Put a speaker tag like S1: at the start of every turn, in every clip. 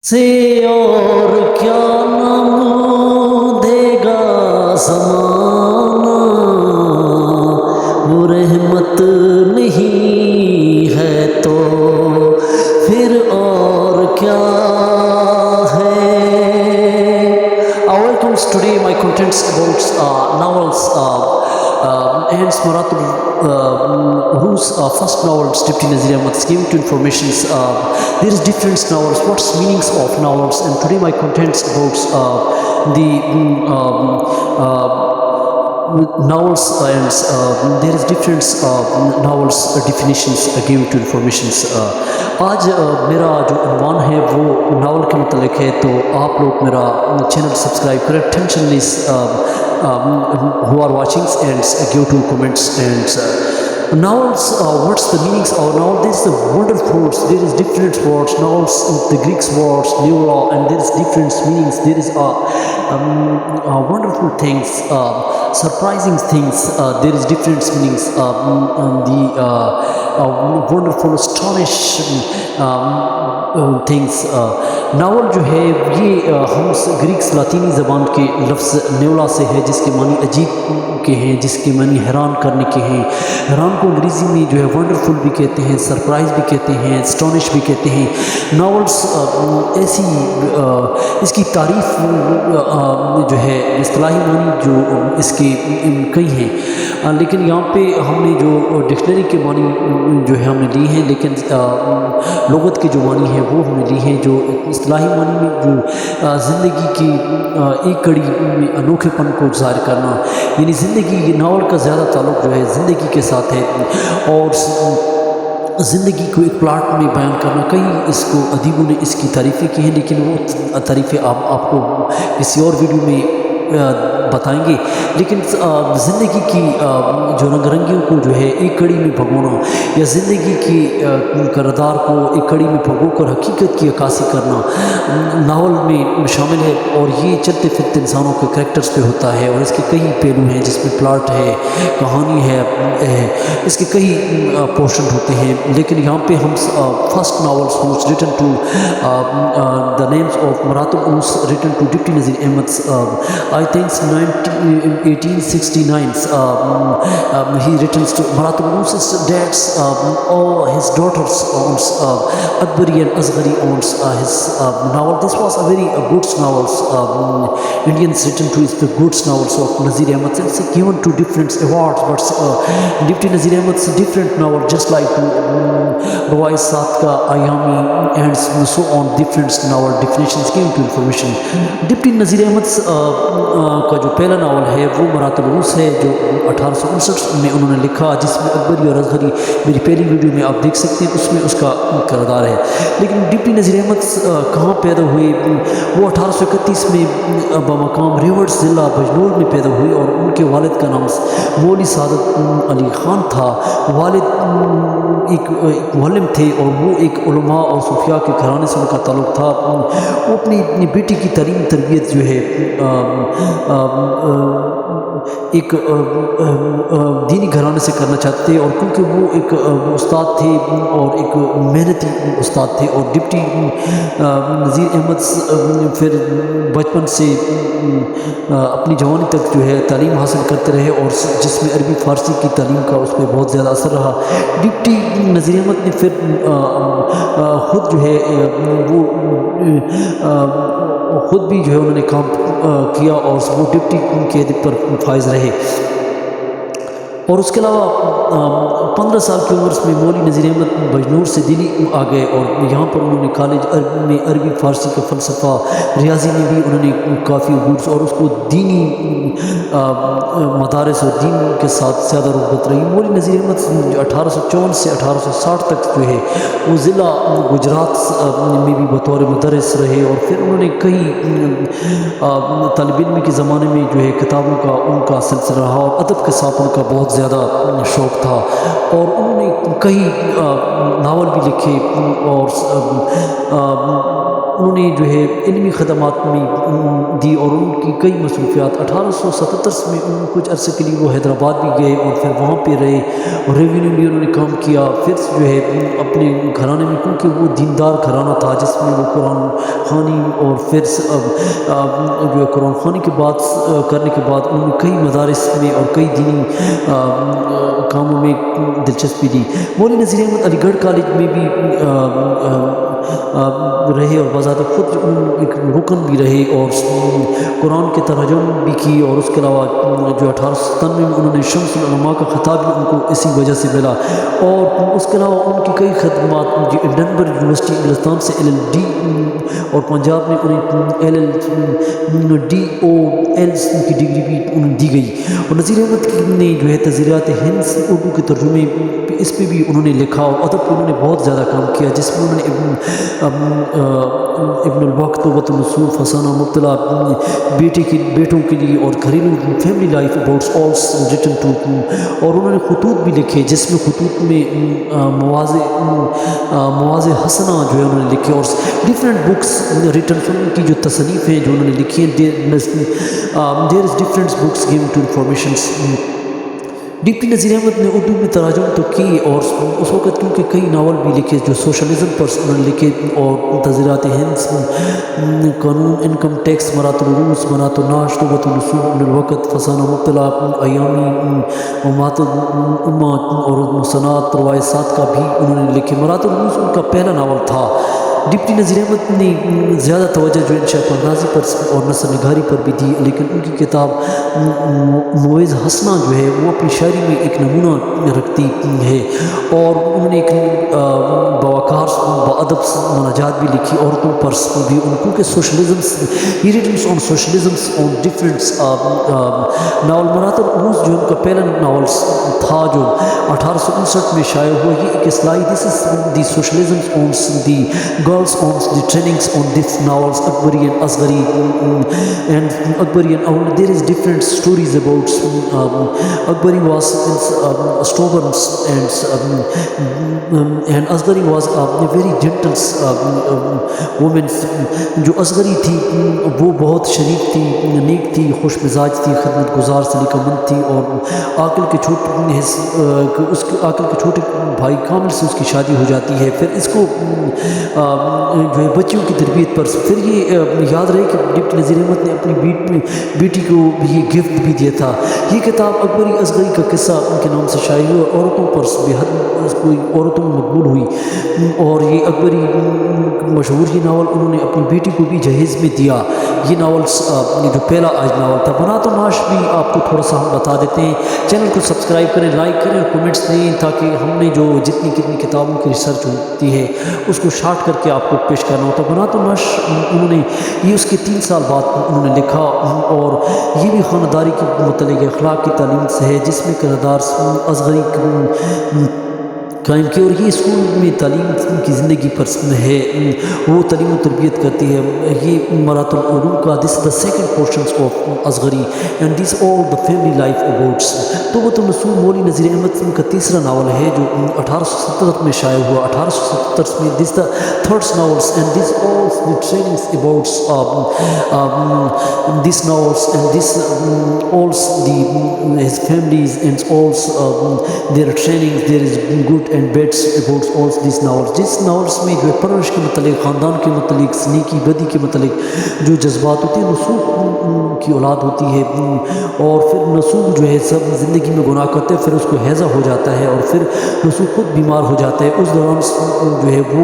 S1: سے اور کیا نام دے گا زمانہ، وہ رحمت نہیں ہے تو پھر اور کیا ہے. Welcomes today my contents about novels and Marathon whose first novel deputy Nazir Ahmed came to information. There is different novels, what's meanings of novels, and today my contents about the novels and there is different novels definitions given to informations. آج میرا جو عنوان ہے وہ novel کے متعلق ہے، تو آپ لوگ میرا چینل سبسکرائب کریں. attention is who are watching and give to comments and novels. What's the meanings of novel? There is the wonderful words, there is different words. Novels, the Greek words neula, and there is different meanings. There is wonderful things, surprising things. There is different meanings. The wonderful, astonishing things. Novel جو ہے یہ ہم Greeks لاطینی زبان کے لفظ نیولا سے ہے، جس کے معنی عجیب کے ہیں، جس کے معنی حیران کرنے کے ہیں. حیران کو انگریزی میں جو ہے ونڈرفل بھی کہتے ہیں، سرپرائز بھی کہتے ہیں، اسٹونش بھی کہتے ہیں. ناولس ایسی اس کی تعریف جو ہے اصطلاحی معنی جو اس کے کئی ہیں، لیکن یہاں پہ ہم نے جو ڈکشنری کے معنی جو ہے ہم نے لی ہیں، لیکن لغت کے جو معنی ہیں وہ ہم نے لی ہیں. جو اصطلاحی معنی میں جو زندگی کی ایک کڑی میں انوکھے پن کو ظاہر کرنا، یعنی زندگی، یہ ناول کا زیادہ تعلق جو ہے زندگی کے ساتھ ہے، اور زندگی کو ایک پلاٹ میں بیان کرنا. کئی اس کو ادیبوں نے اس کی تعریفیں کی ہیں، لیکن وہ تعریفیں آپ کو کسی اور ویڈیو میں بتائیں گے. لیکن زندگی کی جو رنگ رنگیوں کو جو ہے ایک کڑی میں بھگونا، یا زندگی کی کردار کو ایک کڑی میں بھگو کر حقیقت کی عکاسی کرنا ناول میں شامل ہے. اور یہ چلتے پھرتے انسانوں کے کریکٹرز پہ ہوتا ہے، اور اس کے کئی پہلو ہیں، جس میں پلاٹ ہے، کہانی ہے، اس کے کئی پورشن ہوتے ہیں. لیکن یہاں پہ ہم first novels whose written to the names of مراتب was written to deputy Nazir Ahmad. I think 1869 he returns to Marathab's dad's or his daughters owns Akbari and Asghari owns his novel. This was a very good novels. Indians written to is the good novels of Nazir Ahmed. It's given to different awards, but deputy Nazir Ahmed's different novel, just like روایت کا ایامی and so on, different novel definitions given to information. Deputy Nazir Ahmed کا جو پہلا novel ہے وہ مراتب روس ہے، جو 1859 میں انہوں نے لکھا، جس میں اکبری اور اصغری میری پہلی ویڈیو میں آپ دیکھ سکتے ہیں، اس میں اس کا کردار ہے. لیکن ڈپٹی Nazir Ahmed کہاں پیدا ہوئے؟ وہ 1831 میں بمقام ریورڈ ضلع بجنور میں پیدا ہوئے، اور ان کے والد کا نام مولوی سعادت علی خان تھا. والد ایک معلم تھے، اور وہ ایک علماء اور صوفیاء کے گھرانے سے ان کا تعلق تھا. وہ اپنی بیٹی کی تعلیم تربیت جو ہے ایک دینی گھرانے سے کرنا چاہتے، اور کیونکہ وہ ایک استاد تھے اور ایک محنتی استاد تھے. اور ڈپٹی Nazir Ahmed پھر بچپن سے اپنی جوانی تک جو ہے تعلیم حاصل کرتے رہے، اور جس میں عربی فارسی کی تعلیم کا اس پہ بہت زیادہ اثر رہا. ڈپٹی Nazir Ahmed نے پھر خود جو ہے وہ خود بھی جو ہے انہوں نے کام کیا، اور وہ ڈپٹی کے عہدے پر فائز رہے. اور اس کے علاوہ 15 سال کی عمر میں مولوی Nazir Ahmed بجنور سے دلی آ گئے، اور یہاں پر انہوں نے کالج میں عربی فارسی کا فلسفہ، ریاضی میں بھی انہوں نے کافی عبور، اور اس کو دینی مدارس اور دین کے ساتھ زیادہ رغبت رہی. مولوی Nazir Ahmed 1854 سے 1860 تک جو ہے وہ ضلع گجرات میں بھی بطور مدرس رہے، اور پھر انہوں نے کئی طالب علم کے زمانے میں جو ہے کتابوں کا ان کا سلسلہ رہا، اور ادب کے ساتھ ان کا بہت زیادہ شوق تھا. اور انہوں نے کئی ناول بھی لکھے، اور انہوں نے جو ہے علمی خدمات میں دی اور ان کی کئی مصروفیات 1877 میں ان کچھ عرصے کے لیے وہ حیدرآباد بھی گئے اور پھر وہاں پہ رہے اور ریونیو بھی انہوں نے کام کیا. پھر جو ہے اپنے گھرانے میں کیونکہ وہ دیندار گھرانہ تھا جس میں وہ قرآن خوانی اور پھر جو ہے قرآن خوانی کے بعد کرنے کے بعد انہوں نے کئی مدارس میں اور کئی دینی کاموں میں دلچسپی دی. مولوی نظیر احمد علی گڑھ کالج میں بھی رہے اور بذات خود ایک رکن بھی رہے اور قرآن کے ترجم بھی کی اور اس کے علاوہ جو 1897 میں انہوں نے شمس العلماء کا خطاب بھی ان کو اسی وجہ سے ملا. اور اس کے علاوہ ان کی کئی خدمات جو ایڈنبرگ یونیورسٹی انگلستان سے LL.D اور پنجاب میں انہیں LL.D کی ڈگری بھی انہیں دی گئی. اور نظیر احمد نے جو ہے تذیرات ہند اردو کے ترجمے اس پہ بھی انہوں نے لکھا اور ادب پہ انہوں نے بہت زیادہ کام کیا جس میں انہوں نے ابن الوقت توبۃ النصوص افسانوں مبتلا بیٹوں کے لیے اور گھریلو فیملی لائف اباؤٹس آلس ریٹن ٹو اور انہوں نے خطوط بھی لکھے جس میں خطوط میں مواضع حسنہ جو ہے انہوں نے لکھے اور ڈفرینٹ بکس ریٹن فن کی جو تصنیف ہیں جو انہوں نے لکھی ہیں there is different books given to informations. Deputy Nazir Ahmad نے اردو میں تراجم تو کی اور اس وقت کیونکہ کئی ناول بھی لکھے جو سوشلزم پر انہوں نے لکھے اور تذیرات ہند قانون انکم ٹیکس مرات الروس منات الناش توبۃ النصوص ابن الوقت فسانہ مبتلا ایامی ومات الامہ اور مصنات روایت کا بھی انہوں نے لکھے. مرات الروس ان کا پہلا ناول تھا. ڈپٹی نظیر احمد نے زیادہ توجہ جو انشاء پردازی پر اور نثر نگاری پر بھی دی لیکن ان کی کتاب موعظ حسنہ جو ہے وہ اپنی شاعری میں ایک نمونہ رکھتی ہے اور انہوں نے ایک باوقار باادب مناجات بھی لکھی عورتوں پر بھی ان کیونکہ socialism on socialisms on different novel. Mirat ul-Uroos جو ان کا پہلا ناول تھا جو 1859 میں شائع ہوا یہ ایک اصلاحی this is the socialism on the girls on the trainings on these novels Akbari and Asghari and Akbari and Ahmad. There is different stories about Akbari was stubborn and Asghari was a very gentle woman. جو اصغری تھی وہ بہت شریف تھی نیک تھی خوش مزاج تھی خدمت گزار سلیقہ مند تھی اور عاقل کے چھوٹے بھائی کامل سے اس کی شادی ہو جاتی ہے. پھر اس کو جو ہے بچیوں کی تربیت پر پھر یہ یاد رہے کہ ڈپٹی نظیر احمد نے اپنی بیٹی کو یہ گفٹ بھی دیا تھا. یہ کتاب اکبری اصغری کا قصہ ان کے نام سے شائع ہوا عورتوں پر بے حد کوئی عورتوں میں مقبول ہوئی اور یہ اکبری مشہور ہی ناول انہوں نے اپنی بیٹی کو بھی جہیز میں دیا. یہ ناول جو پہلا آج ناول تھا. بنات و ناش بھی آپ کو تھوڑا سا ہم بتا دیتے ہیں. چینل کو سبسکرائب کریں لائک کریں اور کمنٹس دیں تاکہ ہم نے جو جتنی کتابوں کی ریسرچ ہوتی ہے اس کو شارٹ کر کے آپ کو پیش کرنا ہوتا. بنات و ناش انہوں نے یہ اس کے 3 سال بعد انہوں نے لکھا اور یہ بھی خانداری کے متعلق اخلاق کی تعلیم سے ہے جس میں کردار اصغری قائم کی اور یہ اسکول میں تعلیم کی زندگی پر ہے وہ تعلیم و تربیت کرتی ہے. یہ مرات العروم کا this the second portions of Asghari and this all the family life abouts. Taubat un-Nasuh Maulvi Nazir Ahmad کا تیسرا ناول ہے جو 1877 میں شائع ہوا. 1877 میں this the third novels and this all the trainings abouts this novels and this alls the his families and alls there training there is good and bads abouts all these novels. جس novels میں جو ہے پرورش کے متعلق خاندان کے متعلق نیکی بدی کے متعلق جو جذبات ہوتے ہیں نسوخ کی اولاد ہوتی ہے اور پھر نسوخ جو ہے سب زندگی میں گناہ کرتے ہیں پھر اس کو ہیضہ ہو جاتا ہے اور پھر نسوخ خود بیمار ہو جاتا ہے. اس دوران جو ہے وہ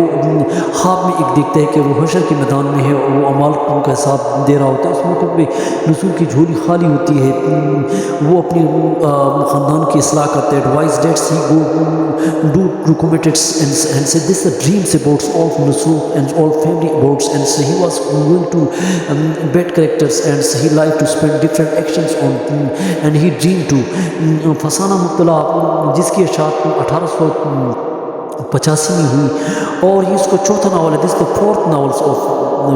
S1: خواب میں ایک دیکھتا ہے کہ وہ حشر کے میدان میں ہے اور وہ اعمال کا حساب دے رہا ہوتا ہے. اس موقع پہ نسوخ کی جھولی خالی ہوتی ہے وہ اپنی خاندان کی اصلاح کرتا ہے. Advise that's he go do committed and said this the dreams about all nusuk and all family about and so he was going to bad characters and so he liked to spend different actions on and he dreamed to فسانہ مبتلا جس کی اشاعت 85 میں ہوئی، اور یہ اس کا چوتھا ناول ہے. This the fourth novels of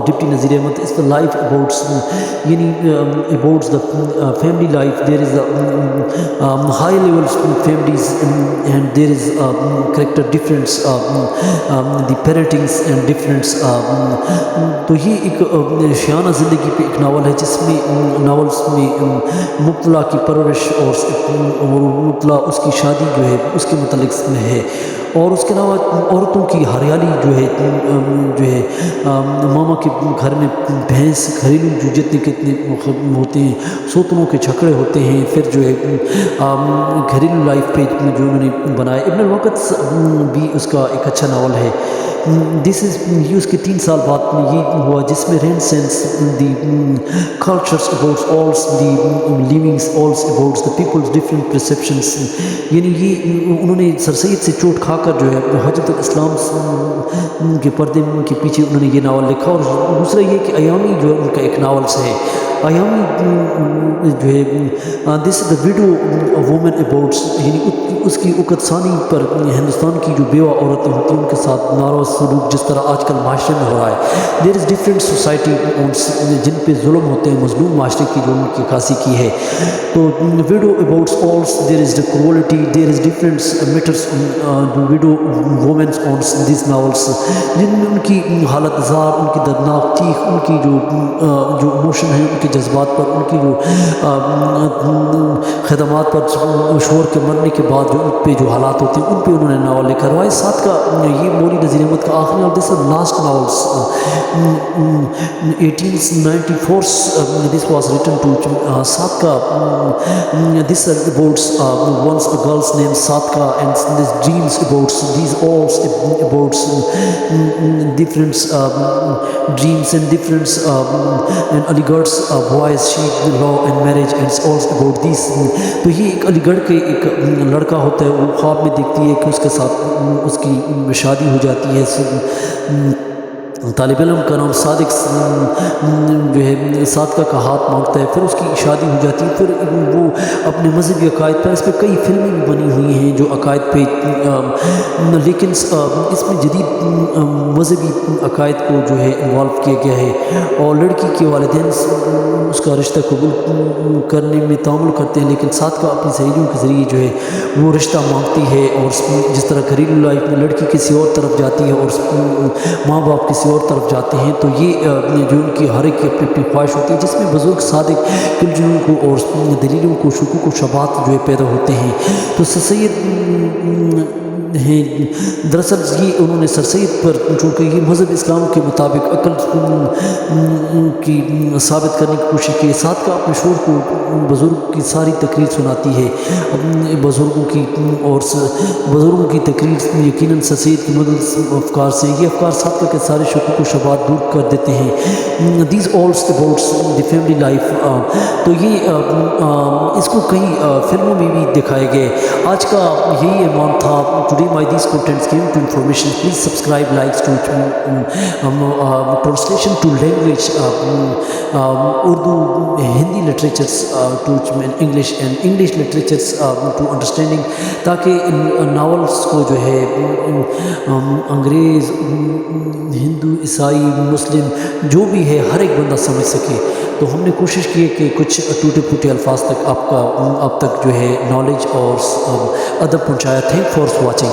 S1: deputy Nazir Ahmad. Is the life abouts یعنی abouts the family life. There is high level families and there is character difference the parentings and difference. تو یہ ایک شیانہ زندگی پہ ایک ناول ہے جس میں ناولس میں مبتلا کی پرورش اور مبتلا اس کی شادی جو ہے اس کے متعلق میں ہے، اور اس کے علاوہ عورتوں کی ہریالی جو ہے ماما کے گھر میں بھینس گھریلو جو جتنے کتنے ہوتے ہیں، سوتنوں کے جھگڑے ہوتے ہیں، پھر جو ہے گھریلو لائف پہ جو انہوں نے بنایا. ابن الوقت بھی اس کا ایک اچھا ناول ہے. دس از یہ اس کے 3 سال بعد میں یہ ہوا جس میں رین سینس دی کلچرس اباؤٹس آلس دی لیونگس آلس اباؤٹس دا پیپلز ڈفرینٹ پرسیپشنس. یعنی یہ انہوں نے سر سید سے چوٹ کھا کر جو ہے حجت الاسلام کے پردے کے پیچھے انہوں نے یہ ناول لکھا. اور دوسرا یہ کہ ایامی جو ہے ان کا ایک ناولس ہے. ایامی جو ہے دس دا ویڈو وومن اباؤٹس یعنی اس کی اکت ثانی پر ہندوستان کی جو بیوہ عورتیں ہوتی ہیں ان کے ساتھ ناروا سلوک جس طرح آج کل معاشرے میں ہو رہا ہے. دیر از ڈفرینٹ سوسائٹی جن پہ ظلم ہوتے ہیں، مظلوم معاشرے کی جو ان کی عکاسی کی ہے. تو widow abouts alls there is the quality there is different matters widow womans on these novels, جن میں ان کی حالت زار، ان کی دردناک چیخ، ان کی جو ایموشن ہیں، ان کے جذبات پر، ان کی جو خدمات پر شور کے مرنے کے بعد جو ان پہ جو حالات ہوتے ہیں ان پہ انہوں نے ناول لکھا. روایت 7 کا یہ مولی نظیر احمد کا آخری ناول. This last novels 1894 this was written to. 7 کا this abouts once a girls name Sadiqa and this dreams abouts these alls abouts different dreams and different and Aligarh's boys ship love and marriage and alls about these. تو یہ ایک علی گڑھ کے ایک لڑکا ہوتا ہے، وہ خواب میں دیکھتی ہے کہ اس کے ساتھ اس کی شادی ہو جاتی ہے. طالب علم کا نام صادق جو ہے صادقہ کا ہاتھ مانگتا ہے، پھر اس کی شادی ہو جاتی ہے. پھر وہ اپنے مذہبی عقائد پر، اس پہ کئی فلمیں بھی بنی ہوئی ہیں جو عقائد پہ، لیکن اس میں جدید مذہبی عقائد کو جو ہے انوالو کیا گیا ہے. اور لڑکی کے والدین اس کا رشتہ قبول کرنے میں تعامل کرتے ہیں، لیکن صادقہ اپنی سہیلیوں کے ذریعے جو ہے وہ رشتہ مانگتی ہے. اور جس طرح گھریلو لائف میں لڑکی کسی اور طرف جاتی ہے اور ماں باپ کسی اور طرف جاتے ہیں، تو یہ جو ان کی ہر ایک کی اپنی اپنی خواہش ہوتی ہے، جس میں بزرگ صادق کلجنوں کو اور دلیلوں کو شکوک و شبہات جو ہے پیدا ہوتے ہیں. تو سر سید ہیں دراصل یہ انہوں نے سر سید پر چونکہ یہ مذہب اسلام کے مطابق عقل کی ثابت کرنے کی کوشش کی. ساتھ کا اپنے شور کو بزرگ کی ساری تقریر سناتی ہے، اپنے بزرگوں کی تقریر یقیناً سر سید کی مدد افکار سے یہ افکار ساتھ کے سارے شکوک و شبہات دور کر دیتے ہیں. These alls اباؤٹس the family life. تو یہ اس کو کئی فلموں میں بھی دکھائے گئے. آج کا یہی عنوان تھا. Today my these contents came to information. Please subscribe, likes to translation to language Urdu, Hindi literatures to English and English literatures to understanding, تاکہ ناولس کو جو ہے انگریز، ہندو، عیسائی، مسلم جو بھی ہے ہر ایک بندہ سمجھ سکے. تو ہم نے کوشش کی کہ کچھ ٹوٹے پھوٹے الفاظ تک آپ تک جو ہے نالج اور ادب پہنچایا. Thank for watching.